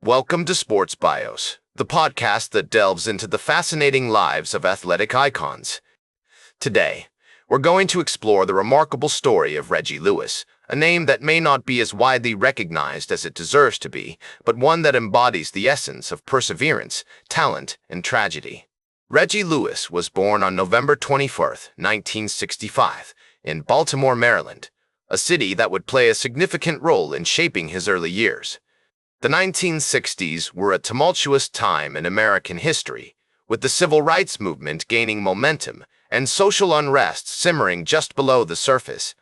Welcome to Sports Bios, the podcast that delves into the fascinating lives of athletic icons. Today, we're going to explore the remarkable story of Reggie Lewis, a name that may not be as widely recognized as it deserves to be, but one that embodies the essence of perseverance, talent, and tragedy. Reggie Lewis was born on November 24th, 1965, in Baltimore, Maryland, a city that would play a significant role in shaping his early years. The 1960s were a tumultuous time in American history, with the civil rights movement gaining momentum and social unrest simmering just below the surface.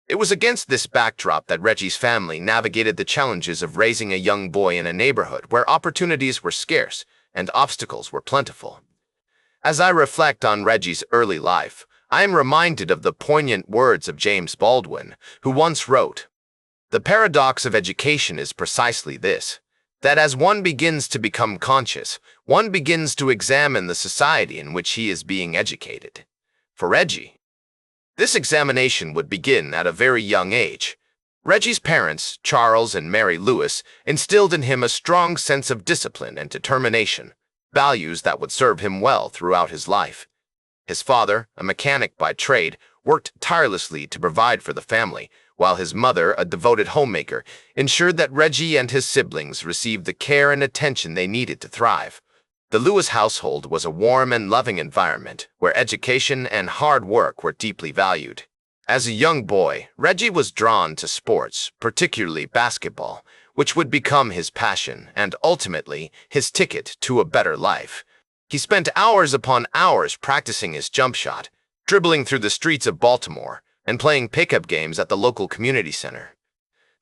It was against this backdrop that Reggie's family navigated the challenges of raising a young boy in a neighborhood where opportunities were scarce and obstacles were plentiful. As I reflect on Reggie's early life, I am reminded of the poignant words of James Baldwin, who once wrote, "The paradox of education is precisely this, that as one begins to become conscious, one begins to examine the society in which he is being educated." For Reggie, this examination would begin at a very young age. Reggie's parents, Charles and Mary Lewis, instilled in him a strong sense of discipline and determination, values that would serve him well throughout his life. His father, a mechanic by trade, worked tirelessly to provide for the family, while his mother, a devoted homemaker, ensured that Reggie and his siblings received the care and attention they needed to thrive. The Lewis household was a warm and loving environment where education and hard work were deeply valued. As a young boy, Reggie was drawn to sports, particularly basketball, which would become his passion and ultimately his ticket to a better life. He spent hours upon hours practicing his jump shot, dribbling through the streets of Baltimore, and playing pickup games at the local community center.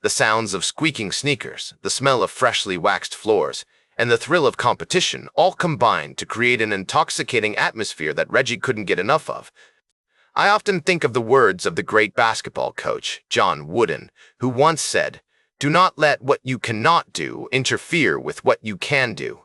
The sounds of squeaking sneakers, the smell of freshly waxed floors, and the thrill of competition all combined to create an intoxicating atmosphere that Reggie couldn't get enough of. I often think of the words of the great basketball coach, John Wooden, who once said, "Do not let what you cannot do interfere with what you can do."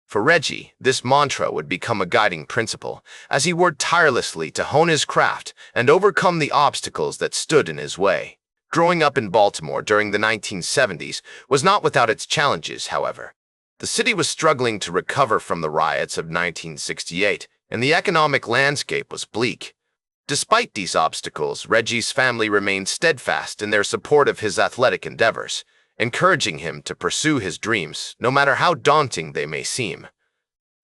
For Reggie, this mantra would become a guiding principle as he worked tirelessly to hone his craft and overcome the obstacles that stood in his way. Growing up in Baltimore during the 1970s was not without its challenges, however. The city was struggling to recover from the riots of 1968, and the economic landscape was bleak. Despite these obstacles, Reggie's family remained steadfast in their support of his athletic endeavors, encouraging him to pursue his dreams, no matter how daunting they may seem.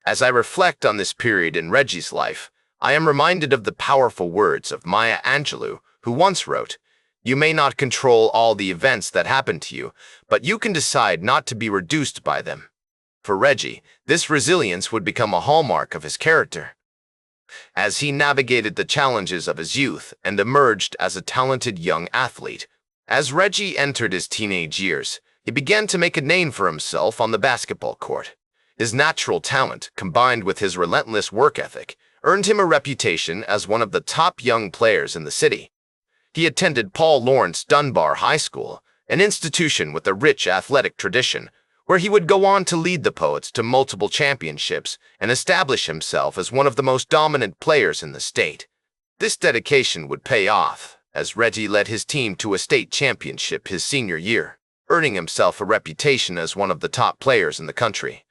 As I reflect on this period in Reggie's life, I am reminded of the powerful words of Maya Angelou, who once wrote, "You may not control all the events that happen to you, but you can decide not to be reduced by them." For Reggie, this resilience would become a hallmark of his character. As he navigated the challenges of his youth and emerged as a talented young athlete, as Reggie entered his teenage years, he began to make a name for himself on the basketball court. His natural talent, combined with his relentless work ethic, earned him a reputation as one of the top young players in the city. He attended Paul Laurence Dunbar High School, an institution with a rich athletic tradition, where he would go on to lead the Poets to multiple championships and establish himself as one of the most dominant players in the state. This dedication would pay off, as Reggie led his team to a state championship his senior year, earning himself a reputation as one of the top players in the country.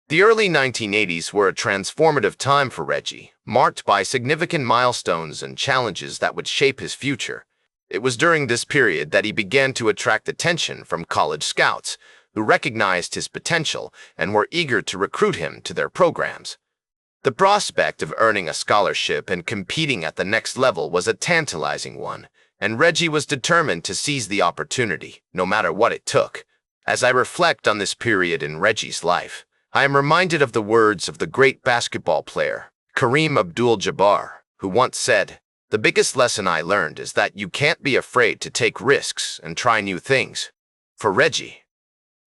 The early 1980s were a transformative time for Reggie, marked by significant milestones and challenges that would shape his future. It was during this period that he began to attract attention from college scouts, who recognized his potential and were eager to recruit him to their programs. The prospect of earning a scholarship and competing at the next level was a tantalizing one, and Reggie was determined to seize the opportunity, no matter what it took. As I reflect on this period in Reggie's life, I am reminded of the words of the great basketball player, Kareem Abdul-Jabbar, who once said, "The biggest lesson I learned is that you can't be afraid to take risks and try new things." For Reggie,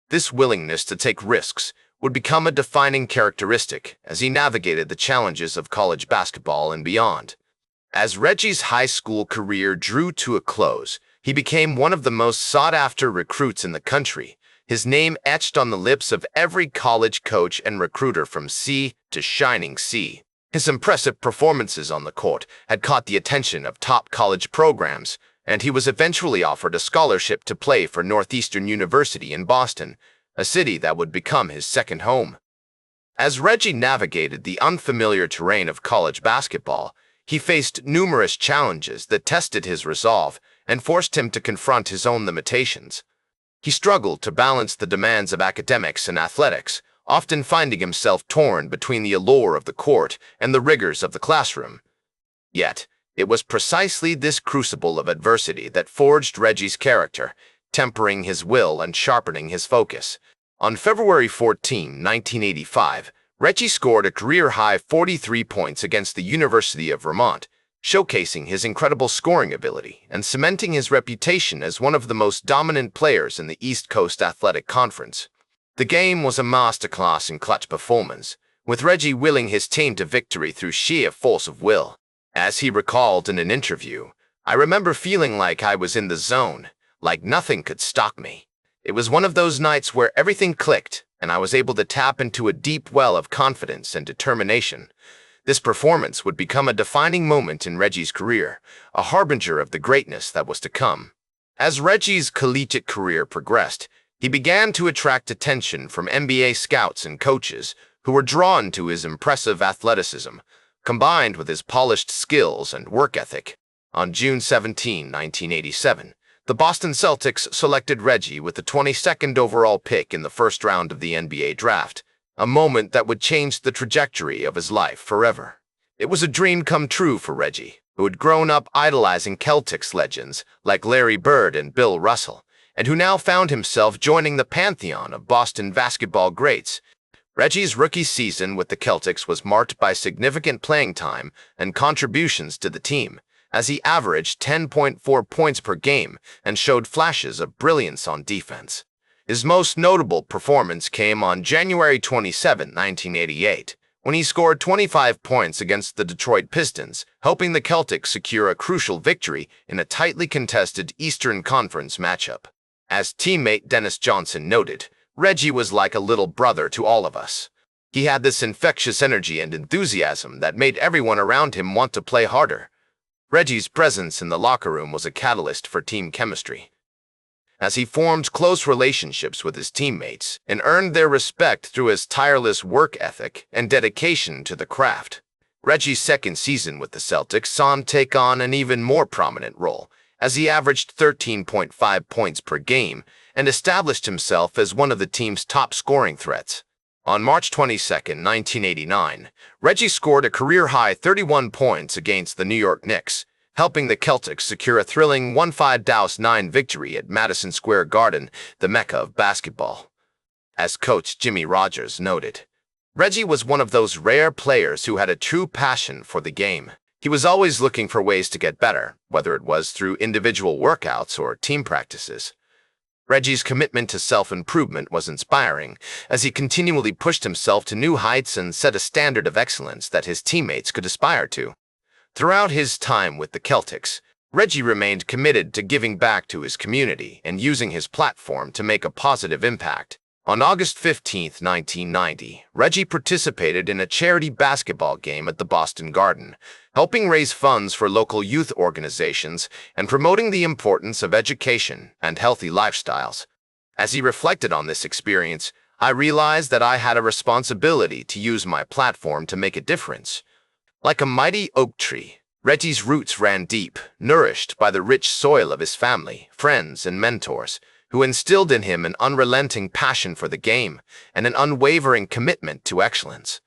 this willingness to take risks would become a defining characteristic as he navigated the challenges of college basketball and beyond. As Reggie's high school career drew to a close, he became one of the most sought-after recruits in the country, his name etched on the lips of every college coach and recruiter from sea to shining sea. His impressive performances on the court had caught the attention of top college programs, and he was eventually offered a scholarship to play for Northeastern University in Boston, a city that would become his second home. As Reggie navigated the unfamiliar terrain of college basketball, he faced numerous challenges that tested his resolve and forced him to confront his own limitations. He struggled to balance the demands of academics and athletics, often finding himself torn between the allure of the court and the rigors of the classroom. Yet, it was precisely this crucible of adversity that forged Reggie's character, tempering his will and sharpening his focus. On February 14, 1985, Reggie scored a career-high 43 points against the University of Vermont, showcasing his incredible scoring ability and cementing his reputation as one of the most dominant players in the East Coast Athletic Conference. The game was a masterclass in clutch performance, with Reggie willing his team to victory through sheer force of will. As he recalled in an interview, "I remember feeling like I was in the zone, like nothing could stop me. It was one of those nights where everything clicked, and I was able to tap into a deep well of confidence and determination." This performance would become a defining moment in Reggie's career, a harbinger of the greatness that was to come. As Reggie's collegiate career progressed, he began to attract attention from NBA scouts and coaches who were drawn to his impressive athleticism, combined with his polished skills and work ethic. On June 17, 1987, the Boston Celtics selected Reggie with the 22nd overall pick in the first round of the NBA draft, a moment that would change the trajectory of his life forever. It was a dream come true for Reggie, who had grown up idolizing Celtics legends like Larry Bird and Bill Russell, and who now found himself joining the pantheon of Boston basketball greats. Reggie's rookie season with the Celtics was marked by significant playing time and contributions to the team, as he averaged 10.4 points per game and showed flashes of brilliance on defense. His most notable performance came on January 27, 1988, when he scored 25 points against the Detroit Pistons, helping the Celtics secure a crucial victory in a tightly contested Eastern Conference matchup. As teammate Dennis Johnson noted, "Reggie was like a little brother to all of us. He had this infectious energy and enthusiasm that made everyone around him want to play harder." Reggie's presence in the locker room was a catalyst for team chemistry, as he formed close relationships with his teammates and earned their respect through his tireless work ethic and dedication to the craft. Reggie's second season with the Celtics saw him take on an even more prominent role, as he averaged 13.5 points per game and established himself as one of the team's top scoring threats. On March 22, 1989, Reggie scored a career-high 31 points against the New York Knicks, helping the Celtics secure a thrilling 1-5-9 victory at Madison Square Garden, the mecca of basketball. As coach Jimmy Rogers noted, Reggie was one of those rare players who had a true passion for the game. He was always looking for ways to get better, whether it was through individual workouts or team practices. Reggie's commitment to self-improvement was inspiring, as he continually pushed himself to new heights and set a standard of excellence that his teammates could aspire to. Throughout his time with the Celtics, Reggie remained committed to giving back to his community and using his platform to make a positive impact. On August 15, 1990, Reggie participated in a charity basketball game at the Boston Garden, helping raise funds for local youth organizations and promoting the importance of education and healthy lifestyles. As he reflected on this experience, "I realized that I had a responsibility to use my platform to make a difference." Like a mighty oak tree, Reggie's roots ran deep, nourished by the rich soil of his family, friends, and mentors, who instilled in him an unrelenting passion for the game and an unwavering commitment to excellence.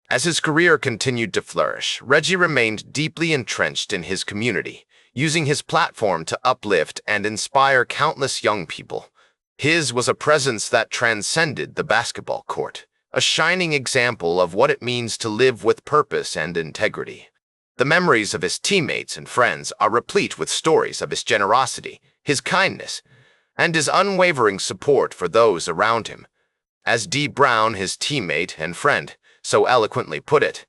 As his career continued to flourish, Reggie remained deeply entrenched in his community, using his platform to uplift and inspire countless young people. His was a presence that transcended the basketball court, a shining example of what it means to live with purpose and integrity. The memories of his teammates and friends are replete with stories of his generosity, his kindness, and his unwavering support for those around him. As Dee Brown, his teammate and friend, so eloquently put it,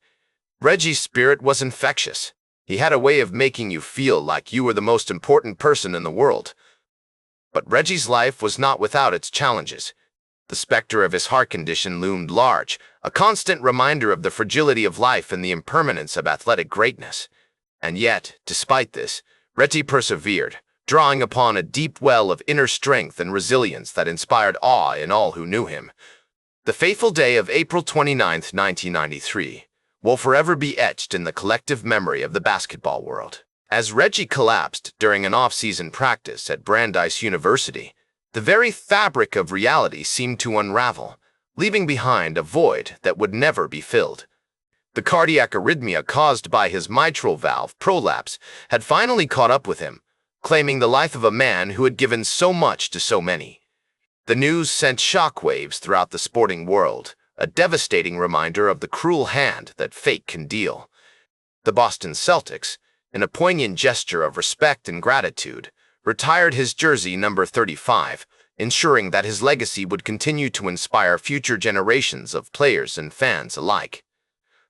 "Reggie's spirit was infectious. He had a way of making you feel like you were the most important person in the world." But Reggie's life was not without its challenges. The specter of his heart condition loomed large, a constant reminder of the fragility of life and the impermanence of athletic greatness. And yet, despite this, Reggie persevered, drawing upon a deep well of inner strength and resilience that inspired awe in all who knew him. The fateful day of April 29, 1993, will forever be etched in the collective memory of the basketball world. As Reggie collapsed during an off-season practice at Brandeis University, the very fabric of reality seemed to unravel, leaving behind a void that would never be filled. The cardiac arrhythmia caused by his mitral valve prolapse had finally caught up with him, claiming the life of a man who had given so much to so many. The news sent shockwaves throughout the sporting world, a devastating reminder of the cruel hand that fate can deal. The Boston Celtics, in a poignant gesture of respect and gratitude, retired his jersey number 35, ensuring that his legacy would continue to inspire future generations of players and fans alike.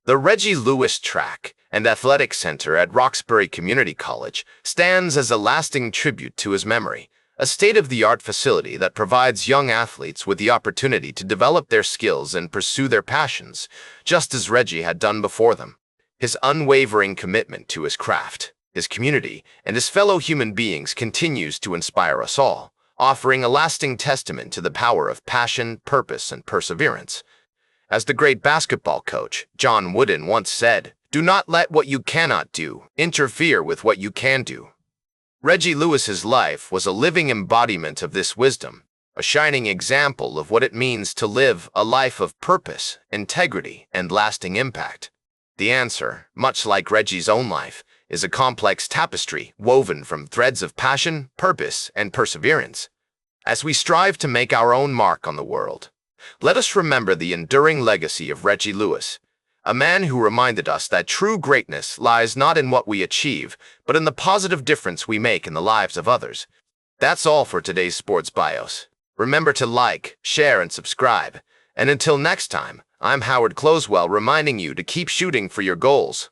The Reggie Lewis Track and Athletic Center at Roxbury Community College stands as a lasting tribute to his memory, a state-of-the-art facility that provides young athletes with the opportunity to develop their skills and pursue their passions, just as Reggie had done before them. His unwavering commitment to his craft, his community, and his fellow human beings continues to inspire us all, offering a lasting testament to the power of passion, purpose, and perseverance. As the great basketball coach, John Wooden, once said, "Do not let what you cannot do interfere with what you can do." Reggie Lewis's life was a living embodiment of this wisdom, a shining example of what it means to live a life of purpose, integrity, and lasting impact. The answer, much like Reggie's own life, is a complex tapestry woven from threads of passion, purpose, and perseverance. As we strive to make our own mark on the world, let us remember the enduring legacy of Reggie Lewis, a man who reminded us that true greatness lies not in what we achieve, but in the positive difference we make in the lives of others. That's all for today's Sports Bios. Remember to like, share, and subscribe. And until next time, I'm Howard Closewell reminding you to keep shooting for your goals.